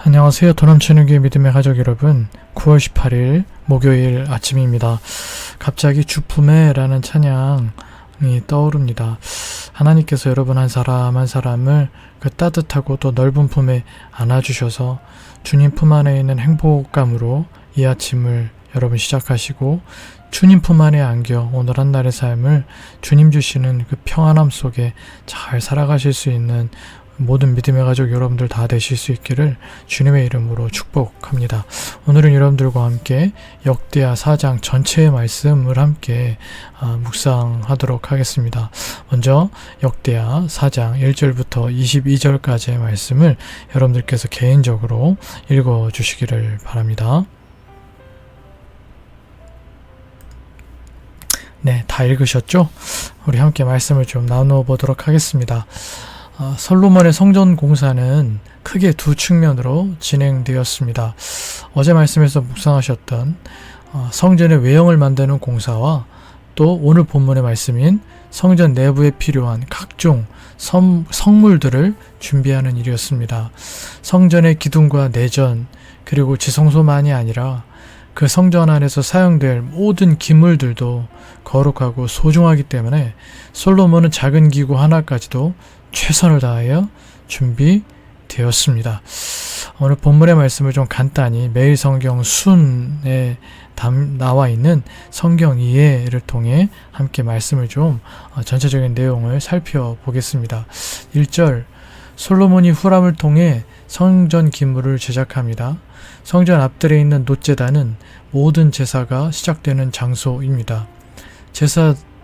안녕하세요. 도남천육의 믿음의 가족 여러분, 9월 18일 목요일 아침입니다. 갑자기 주품에 라는 찬양이 떠오릅니다. 하나님께서 여러분 한 사람 한 사람을 그 따뜻하고 또 넓은 품에 안아주셔서 주님 품 안에 있는 행복감으로 이 아침을 여러분 시작하시고, 주님 품 안에 안겨 오늘 한날의 삶을 주님 주시는 그 평안함 속에 잘 살아가실 수 있는 모든 믿음의 가족 여러분들 다 되실 수 있기를 주님의 이름으로 축복합니다. 오늘은 여러분들과 함께 역대하 4장 전체의 말씀을 함께 묵상하도록 하겠습니다. 먼저 역대하 4장 1절부터 22절까지의 말씀을 여러분들께서 개인적으로 읽어주시기를 바랍니다. 네, 다 읽으셨죠? 우리 함께 말씀을 좀 나누어 보도록 하겠습니다. 솔로몬의 성전 공사는 크게 두 측면으로 진행되었습니다. 어제 말씀에서 묵상하셨던 성전의 외형을 만드는 공사와 또 오늘 본문의 말씀인 성전 내부에 필요한 각종 성물들을 준비하는 일이었습니다. 성전의 기둥과 내전 그리고 지성소만이 아니라 그 성전 안에서 사용될 모든 기물들도 거룩하고 소중하기 때문에 솔로몬은 작은 기구 하나까지도 최선을 다하여 준비되었습니다. 오늘 본문의 말씀을 좀 간단히 매일 성경 순에 나와 있는 성경 이해를 통해 함께 말씀을 좀 전체적인 내용을 살펴보겠습니다. 1절, 솔로몬이 후람을 통해 성전 기물을 제작합니다. 성전 앞뜰에 있는 놋제단은 모든 제사가 시작되는 장소입니다.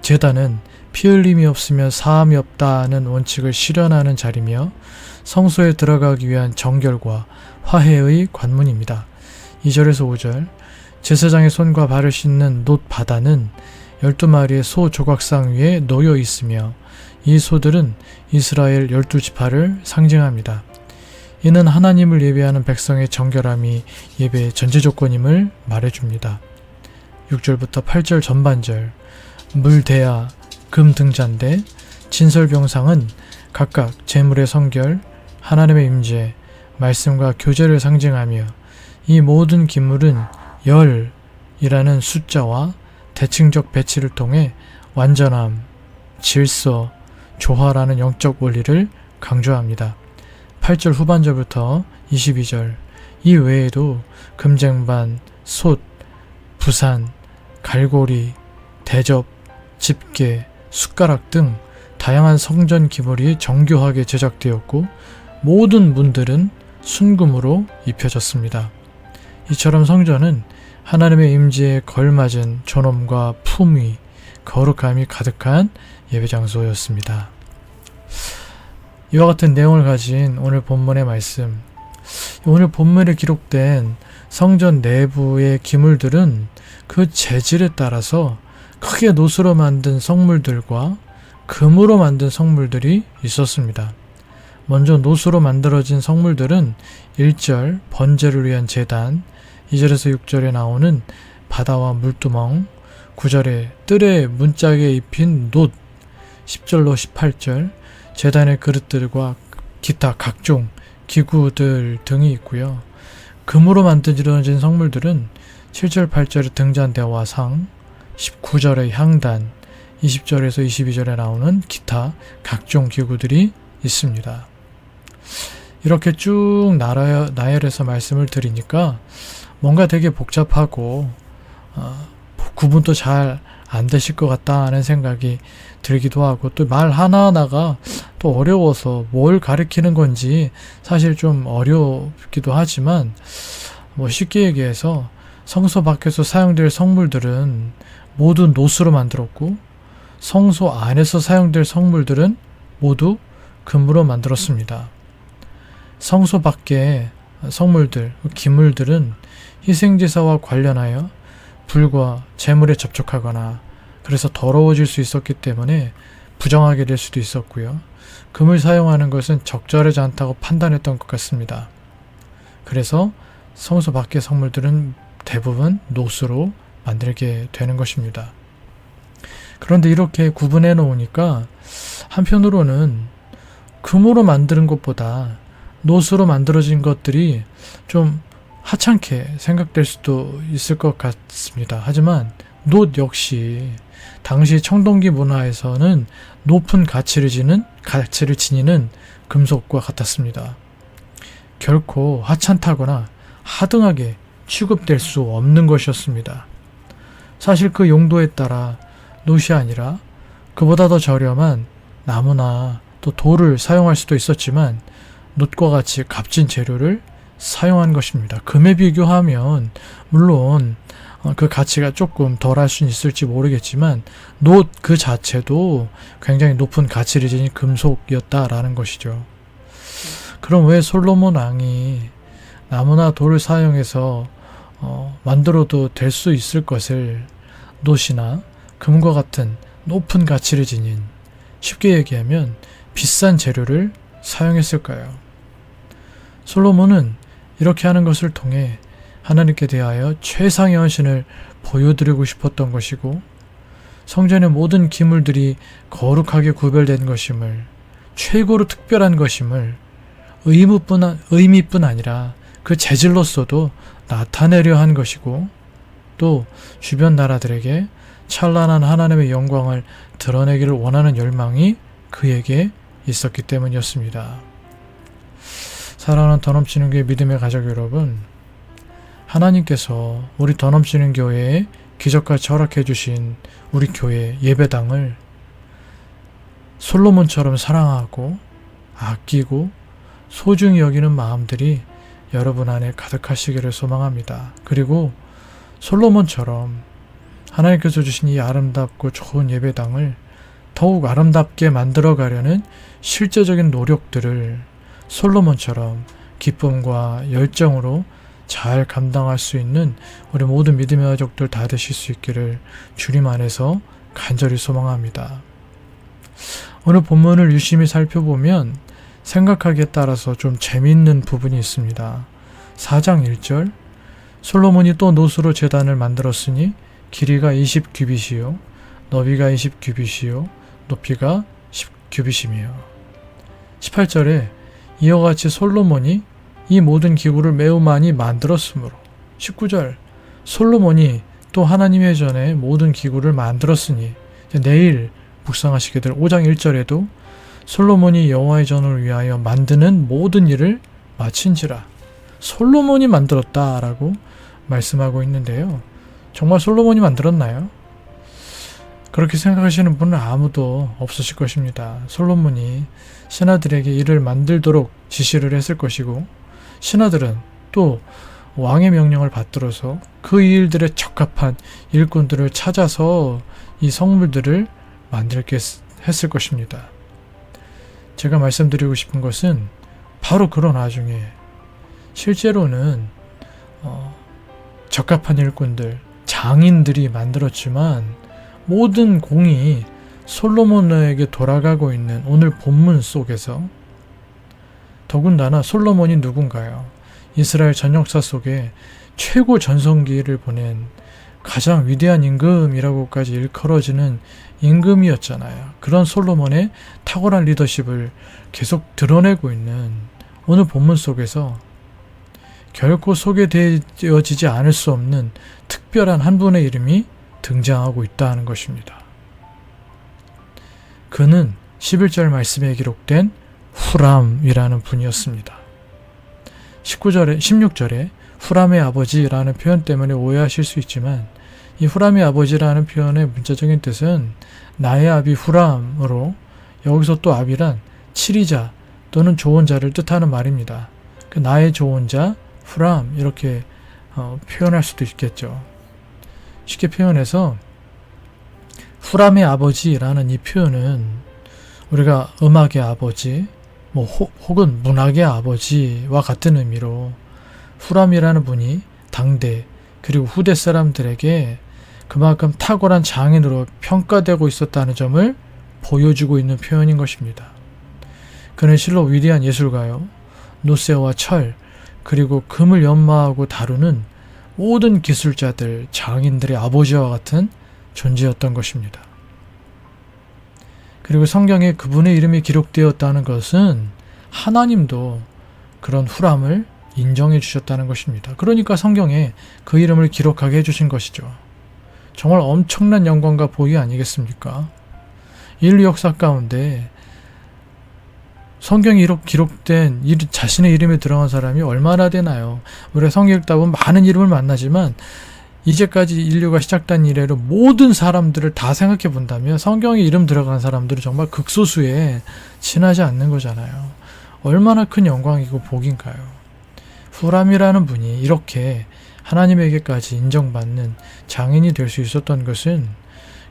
제단은 피 흘림이 없으면 사함이 없다는 원칙을 실현하는 자리며 성소에 들어가기 위한 정결과 화해의 관문입니다. 2절에서 5절, 제사장의 손과 발을 씻는 놋 바다는 12마리의 소 조각상 위에 놓여 있으며 이 소들은 이스라엘 12지파를 상징합니다. 이는 하나님을 예배하는 백성의 정결함이 예배의 전제 조건임을 말해줍니다. 6절부터 8절 전반절, 물대야, 금 등잔대, 진설병상은 각각 제물의 성결, 하나님의 임재, 말씀과 교제를 상징하며 이 모든 기물은 열이라는 숫자와 대칭적 배치를 통해 완전함, 질서, 조화라는 영적 원리를 강조합니다. 8절 후반절부터 22절, 이 외에도 금쟁반, 솥, 부산, 갈고리, 대접, 집게, 숟가락 등 다양한 성전 기물이 정교하게 제작되었고 모든 문들은 순금으로 입혀졌습니다. 이처럼 성전은 하나님의 임재에 걸맞은 존엄과 품위, 거룩함이 가득한 예배장소였습니다. 이와 같은 내용을 가진 오늘 본문의 말씀, 오늘 본문에 기록된 성전 내부의 기물들은 그 재질에 따라서 크게 놋으로 만든 성물들과 금으로 만든 성물들이 있었습니다. 먼저 놋으로 만들어진 성물들은 1절 번제를 위한 제단, 2절에서 6절에 나오는 바다와 물두멍, 9절에 뜰에 문짝에 입힌 놋, 10절로 18절 제단의 그릇들과 기타 각종 기구들 등이 있고요. 금으로 만들어진 성물들은 7절 8절의 등잔대와 상, 19절의 향단, 20절에서 22절에 나오는 기타 각종 기구들이 있습니다. 이렇게 쭉 나열해서 말씀을 드리니까 뭔가 되게 복잡하고 구분도 잘 안 되실 것 같다는 생각이 들기도 하고, 또 말 하나하나가 또 어려워서 뭘 가리키는 건지 사실 좀 어렵기도 하지만, 쉽게 얘기해서 성소 밖에서 사용될 성물들은 모두 놋으로 만들었고 성소 안에서 사용될 성물들은 모두 금으로 만들었습니다. 성소 밖의 성물들, 기물들은 희생제사와 관련하여 불과 재물에 접촉하거나 그래서 더러워질 수 있었기 때문에 부정하게 될 수도 있었고요. 금을 사용하는 것은 적절하지 않다고 판단했던 것 같습니다. 그래서 성소 밖의 성물들은 대부분 놋으로 만들게 되는 것입니다. 그런데 이렇게 구분해 놓으니까 한편으로는 금으로 만드는 것보다 노스로 만들어진 것들이 좀 하찮게 생각될 수도 있을 것 같습니다. 하지만 노 역시 당시 청동기 문화에서는 높은 가치를 지니는 금속과 같았습니다. 결코 하찮다거나 하등하게 취급될 수 없는 것이었습니다. 사실 그 용도에 따라 노시 아니라 그보다 더 저렴한 나무나 또 돌을 사용할 수도 있었지만 놋과 같이 값진 재료를 사용한 것입니다. 금에 비교하면 물론 그 가치가 조금 덜할 수는 있을지 모르겠지만 놋 그 자체도 굉장히 높은 가치를 지닌 금속이었다라는 것이죠. 그럼 왜 솔로몬 왕이 나무나 돌을 사용해서 만들어도 될 수 있을 것을 놋이나 금과 같은 높은 가치를 지닌, 쉽게 얘기하면 비싼 재료를 사용했을까요? 솔로몬은 이렇게 하는 것을 통해 하나님께 대하여 최상의 헌신을 보여드리고 싶었던 것이고, 성전의 모든 기물들이 거룩하게 구별된 것임을, 최고로 특별한 것임을 의미뿐 아니라 그 재질로서도 나타내려 한 것이고, 또 주변 나라들에게 찬란한 하나님의 영광을 드러내기를 원하는 열망이 그에게 있었기 때문이었습니다. 사랑하는 더넘치는 교회 믿음의 가족 여러분, 하나님께서 우리 더넘치는 교회에 기적같이 허락해 주신 우리 교회 예배당을 솔로몬처럼 사랑하고 아끼고 소중히 여기는 마음들이 여러분 안에 가득하시기를 소망합니다. 그리고 솔로몬처럼 하나님께서 주신 이 아름답고 좋은 예배당을 더욱 아름답게 만들어 가려는 실제적인 노력들을 솔로몬처럼 기쁨과 열정으로 잘 감당할 수 있는 우리 모든 믿음의 가족들 다 되실 수 있기를 주님 안에서 간절히 소망합니다. 오늘 본문을 유심히 살펴보면 생각하기에 따라서 좀 재미있는 부분이 있습니다. 4장 1절, 솔로몬이 또 놋으로 제단을 만들었으니 길이가 20규빗이요 너비가 20규빗이요 높이가 10규빗이며, 18절에 이와 같이 솔로몬이 이 모든 기구를 매우 많이 만들었으므로, 19절 솔로몬이 또 하나님의 전에 모든 기구를 만들었으니, 내일 묵상하시게 될 5장 1절에도 솔로몬이 여호와의 전을 위하여 만드는 모든 일을 마친지라, 솔로몬이 만들었다라고 말씀하고 있는데요. 정말 솔로몬이 만들었나요? 그렇게 생각하시는 분은 아무도 없으실 것입니다. 솔로몬이 신하들에게 일을 만들도록 지시를 했을 것이고, 신하들은 또 왕의 명령을 받들어서 그 일들에 적합한 일꾼들을 찾아서 이 성물들을 만들게 했을 것입니다. 제가 말씀드리고 싶은 것은 바로 그런 와중에 실제로는 적합한 일꾼들, 장인들이 만들었지만 모든 공이 솔로몬에게 돌아가고 있는 오늘 본문 속에서, 더군다나 솔로몬이 누군가요? 이스라엘 전 역사 속에 최고 전성기를 보낸 가장 위대한 임금이라고까지 일컬어지는 임금이었잖아요. 그런 솔로몬의 탁월한 리더십을 계속 드러내고 있는 오늘 본문 속에서 결코 소개되어지지 않을 수 없는 특별한 한 분의 이름이 등장하고 있다는 것입니다. 그는 11절 말씀에 기록된 후람이라는 분이었습니다. 16절에 후람의 아버지라는 표현 때문에 오해하실 수 있지만, 이 후람의 아버지라는 표현의 문자적인 뜻은 나의 아비 후람으로, 여기서 또 아비란 치리자 또는 좋은 자를 뜻하는 말입니다. 그 나의 좋은 자 후람, 이렇게 표현할 수도 있겠죠. 쉽게 표현해서 후람의 아버지라는 이 표현은 우리가 음악의 아버지, 혹은 문학의 아버지와 같은 의미로 후람이라는 분이 당대 그리고 후대 사람들에게 그만큼 탁월한 장인으로 평가되고 있었다는 점을 보여주고 있는 표현인 것입니다. 그는 실로 위대한 예술가요, 노쇠와 철, 그리고 금을 연마하고 다루는 모든 기술자들, 장인들의 아버지와 같은 존재였던 것입니다. 그리고 성경에 그분의 이름이 기록되었다는 것은 하나님도 그런 후람을 인정해 주셨다는 것입니다. 그러니까 성경에 그 이름을 기록하게 해주신 것이죠. 정말 엄청난 영광과 복이 아니겠습니까? 인류 역사 가운데 성경에 기록된 자신의 이름이 들어간 사람이 얼마나 되나요? 우리가 성경 읽다 보면 많은 이름을 만나지만 이제까지 인류가 시작된 이래로 모든 사람들을 다 생각해 본다면 성경에 이름 들어간 사람들은 정말 극소수에 지나지 않는 거잖아요. 얼마나 큰 영광이고 복인가요? 후람이라는 분이 이렇게 하나님에게까지 인정받는 장인이 될 수 있었던 것은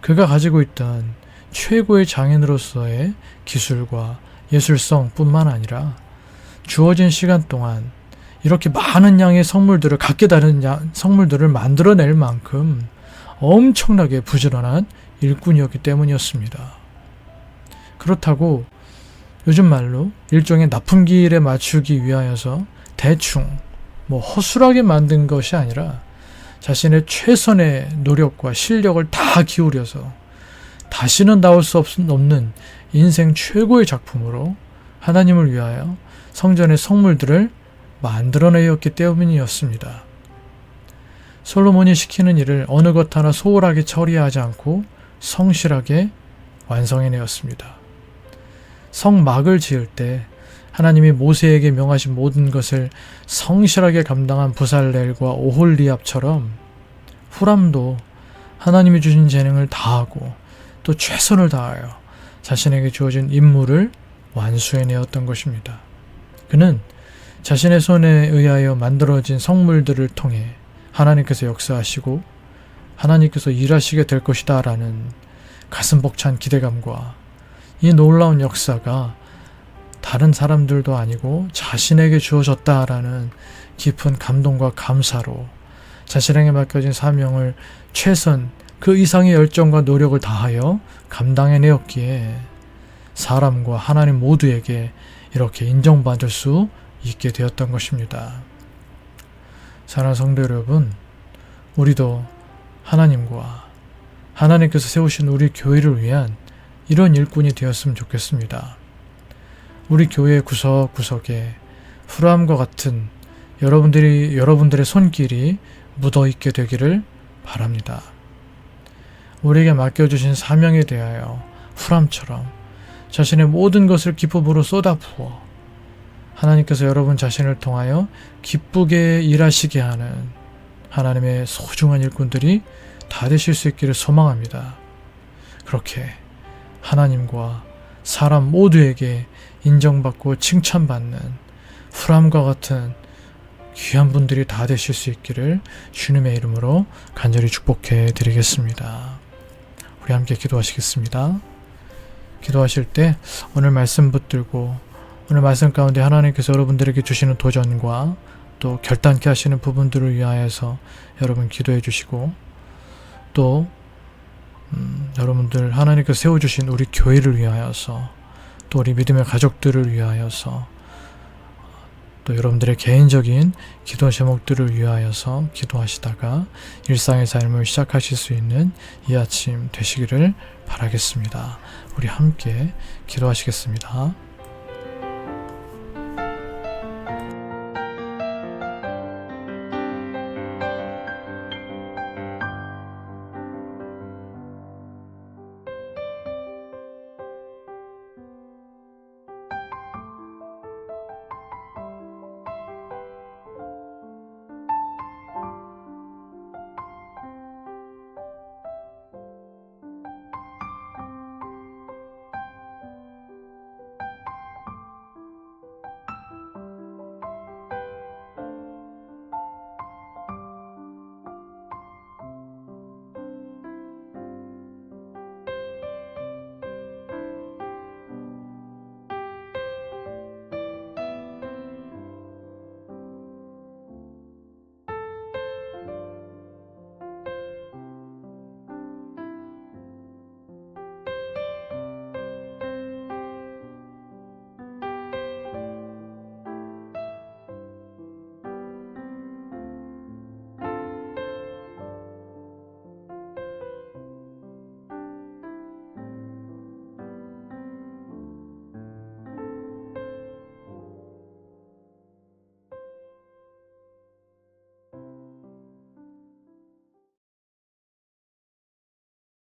그가 가지고 있던 최고의 장인으로서의 기술과 예술성 뿐만 아니라 주어진 시간 동안 이렇게 많은 양의 성물들을 각기 다른 성물들을 만들어낼 만큼 엄청나게 부지런한 일꾼이었기 때문이었습니다. 그렇다고 요즘 말로 일종의 납품기일에 맞추기 위하여서 대충 허술하게 만든 것이 아니라 자신의 최선의 노력과 실력을 다 기울여서 다시는 나올 수 없는 인생 최고의 작품으로 하나님을 위하여 성전의 성물들을 만들어내었기 때문이었습니다. 솔로몬이 시키는 일을 어느 것 하나 소홀하게 처리하지 않고 성실하게 완성해내었습니다. 성막을 지을 때 하나님이 모세에게 명하신 모든 것을 성실하게 감당한 부살렐과 오홀리압처럼 후람도 하나님이 주신 재능을 다하고 또 최선을 다하여 자신에게 주어진 임무를 완수해내었던 것입니다. 그는 자신의 손에 의하여 만들어진 성물들을 통해 하나님께서 역사하시고 하나님께서 일하시게 될 것이다 라는 가슴 벅찬 기대감과 이 놀라운 역사가 다른 사람들도 아니고 자신에게 주어졌다라는 깊은 감동과 감사로 자신에게 맡겨진 사명을 최선 그 이상의 열정과 노력을 다하여 감당해내었기에 사람과 하나님 모두에게 이렇게 인정받을 수 있게 되었던 것입니다. 사랑하는 성도 여러분, 우리도 하나님과 하나님께서 세우신 우리 교회를 위한 이런 일꾼이 되었으면 좋겠습니다. 우리 교회 구석구석에 후람과 같은 여러분들의 손길이 묻어있게 되기를 바랍니다. 우리에게 맡겨주신 사명에 대하여 후람처럼 자신의 모든 것을 기쁨으로 쏟아부어 하나님께서 여러분 자신을 통하여 기쁘게 일하시게 하는 하나님의 소중한 일꾼들이 다 되실 수 있기를 소망합니다. 그렇게 하나님과 사람 모두에게 인정받고 칭찬받는 후람과 같은 귀한 분들이 다 되실 수 있기를 주님의 이름으로 간절히 축복해 드리겠습니다. 우리 함께 기도하시겠습니다. 기도하실 때 오늘 말씀 붙들고 오늘 말씀 가운데 하나님께서 여러분들에게 주시는 도전과 또 결단케 하시는 부분들을 위하여서 여러분 기도해 주시고 또 여러분들 하나님께서 세워주신 우리 교회를 위하여서 또 우리 믿음의 가족들을 위하여서 또 여러분들의 개인적인 기도 제목들을 위하여서 기도하시다가 일상의 삶을 시작하실 수 있는 이 아침 되시기를 바라겠습니다. 우리 함께 기도하시겠습니다.